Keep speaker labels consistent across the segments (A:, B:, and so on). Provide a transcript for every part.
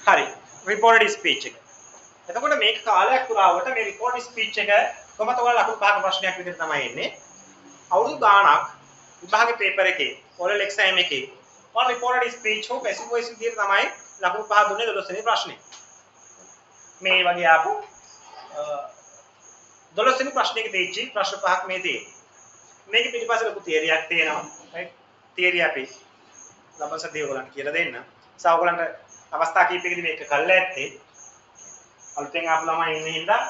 A: හරි. reported speech එක. එතකොට මේක කාලයක් පුරාවට මේ reported speech එක කොහොමද ඔයාලා ලකුණු පහක ප්‍රශ්නයක් විදිහට තමයි එන්නේ. අවුරුදු ගාණක් විභාගේ පේපර් එකේ oral exam එකේ ඔයාලා reported speech හෝ passive voice විදිහට තමයි ලකුණු පහ දුන්නේ 12 වෙනි ප්‍රශ්නේ. මේ වගේ ආපු 12 වෙනි ප්‍රශ්නයක තියෙච්ච ප්‍රශ්න පහක් මේ තියෙන්නේ. මේක පිටිපස්සේ ලොකු තියරියක් තියෙනවා. right? තියරිය අපි ලබසදී ඔයගලන්ට කියලා දෙන්න. ඔයගලන්ට අවස්ථා කීපයකදී මේක කළා ඇත්තේ. අලුතෙන් ආපු ළමයි ඉන්නේ හින්දා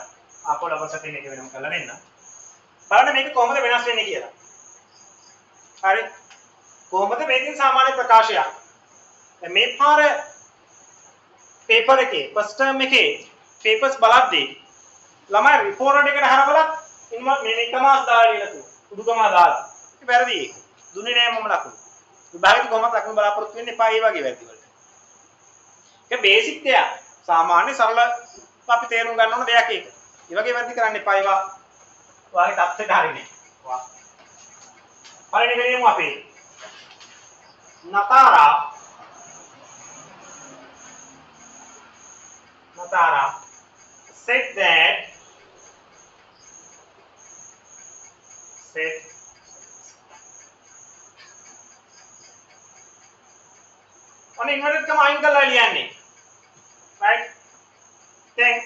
A: ආපහු ලබසදී මේක වෙනම කරලා දෙන්න. බලන්න මේක කොහොමද වෙනස් වෙන්නේ කියලා. හරි. කොහොමද මේකෙන් සාමාන්‍ය ප්‍රකාශයක්. දැන් මේ පාර පේපර් එකේ ෆස්ට් ටර්ම් එකේ පේපර්ස් බලද්දී ළමයි රිපෝර්ට් එකට හරවලත් මේ එකමාස් දාලා ඉලතු උඩුකම දාලා. ඒක වැරදි ඒක. දුන්නේ නෑ මම ලකුණු. විභාගෙදි කොහොමද ලකුණු බලාපොරොත්තු වෙන්නේ එපා ඒ වගේ වැරදි වලට. ඒක බේසික් දෙයක්. සාමාන්‍ය සරල අපි තේරුම් ගන්න ඕන දෙයක් ඒක. ඒ වගේ වැරදි කරන්න එපා ඒවා. ඔයාගේ තත්ත්වයට හරිනේ. පළවෙනි වෙලෙම අපි Natara said that on inverted comma අයින් කරලා ලියන්නේ right then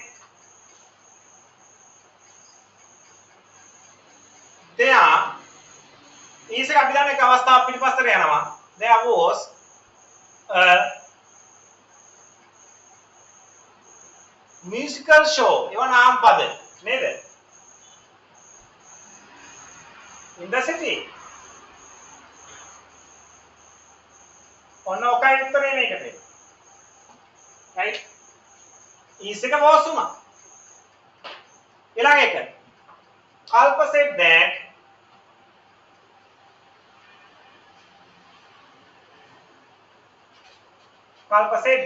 A: there is අපි දන්න එක අවස්ථාවක් පිටිපස්සට යනවා there was a musical show ඒව නාම පද නේද in the city ඔන්න ඔකයි උත්තරේ මේකට right is එක was උනා ඊළඟ එක Kalpa said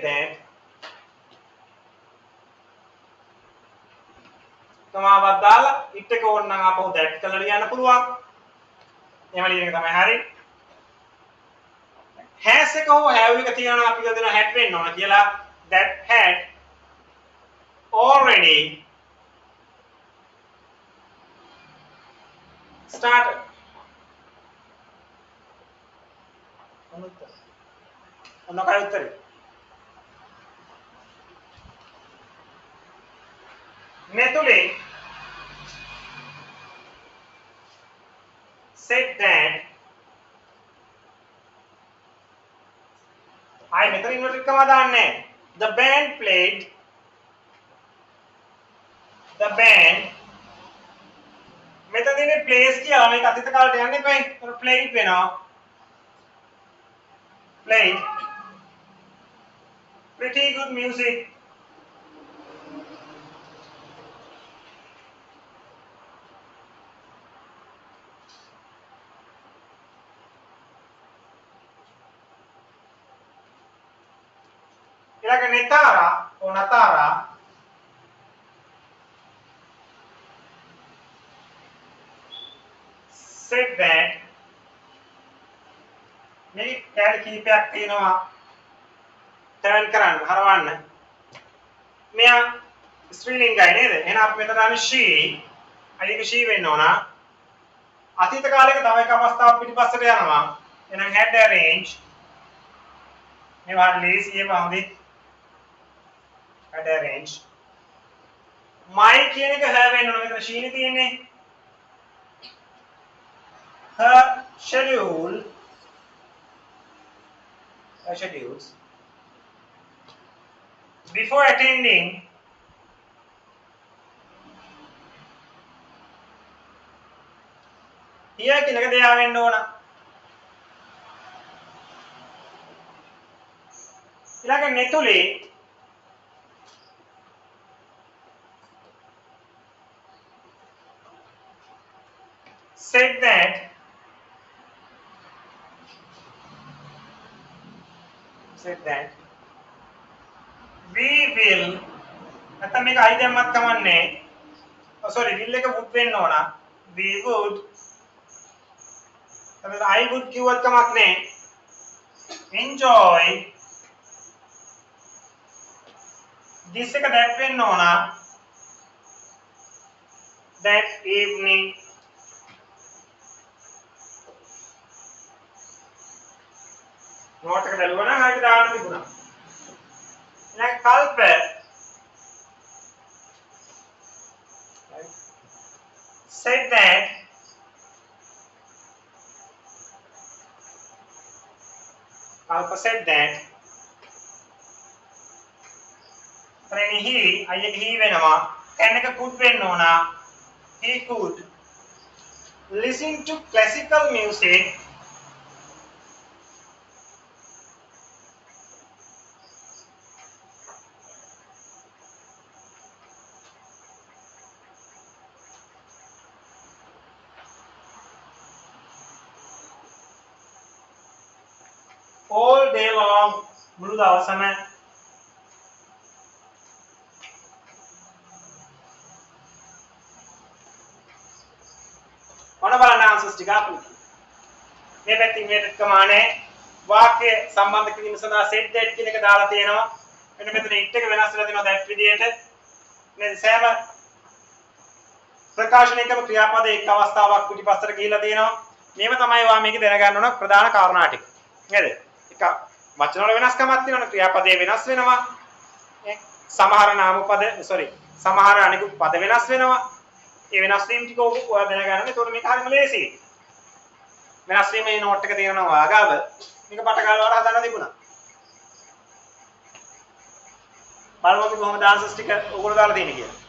A: that තමාවත් දාලා it එක ඕනනම් ආපහු that කරලා ලියන්න පුළුවන්. එහෙම ලියන එක තමයි හරි. has එක හෝ have එක තියනවා අපි කියනවා had වෙන්න ඕන කියලා that had already started. ඔන්න කයි උත්තරේ. Netuli said that I මෙතන ඉන්වර්ටඩ් කමා දාන්නේ the band මෙතන ඉන්නේ plays කියලා මේක අතීත කාලයට යන්න එපා. ඒක played වෙනවා. played pretty good music ඊළඟ Natara said that මේ කැඩ කීපයක් තියෙනවා ටර්න් කරන්න හරවන්න මෙයා ස්ත්‍රීලිංගයි නේද එහෙනම් අපි මෙතන ගන්න she අයික she වෙන්න ඕන අතීත කාලයක තව එක අවස්ථාවක් පිටිපස්සට යනවා එහෙනම් had arranged මේ වහන්න ලේසියෙම හොඳයි had arranged my කියන එක her වෙන්න ඕන මෙතන she නේ තියෙන්නේ her schedules before attending here කියන එක දෙයා වෙන්න ඕන ඊළඟ Netuli said that we will නැත්නම් මේක I දැම්මත් කමන්නේ sorry will එක would වෙන්න ඕන we would තමයි I would කිව්වත් කමක් නැහැ enjoy this එක that වෙන්න ඕන that evening note එක බැලුවා නම් හරියට දාන්න තිබුණා. ඊළඟ කල්ප said that Kalpa said that then he අයියගේ he වෙනවා can එක could වෙන්න ඕන he could listen to classical music all day long මුළු දවසම මොන බලන්න ආන්සර්ස් ටික අපු මේ පැත්තෙන් මේකට කමානේ වාක්‍ය සම්බන්ධ කිරීම සඳහා set that කියන එක දාලා තියෙනවා මෙන්න මෙතන it එක වෙනස් වෙලා තියෙනවා that විදියට නේද සෑම ප්‍රකාශනයකම ක්‍රියාපද එක් අවස්ථාවක් පිටිපස්සට ගිහිලා තියෙනවා මේව තමයි වා මේක දැනගන්න ඕන ප්‍රධාන කාරණා ටික නේද එක වචන වල වෙනස්කමක් තියෙනවනේ ක්‍රියාපදේ වෙනස් වෙනවා සමහර නාමපද සමහර අනිකුත් පද වෙනස් වෙනවා ඒ වෙනස් වීම ටික ඔයා දැනගන්න. ඒතකොට මේක හරියම ලේසියි. වෙනස් වීමේ නෝට් එක තියෙනවා ආගාව. මේක පට ගාලා වර හදන්න තිබුණා. බලමු කොහොමද ආන්සර්ස් ටික ඔයගොල්ලෝ දාලා තියෙන්නේ කියලා.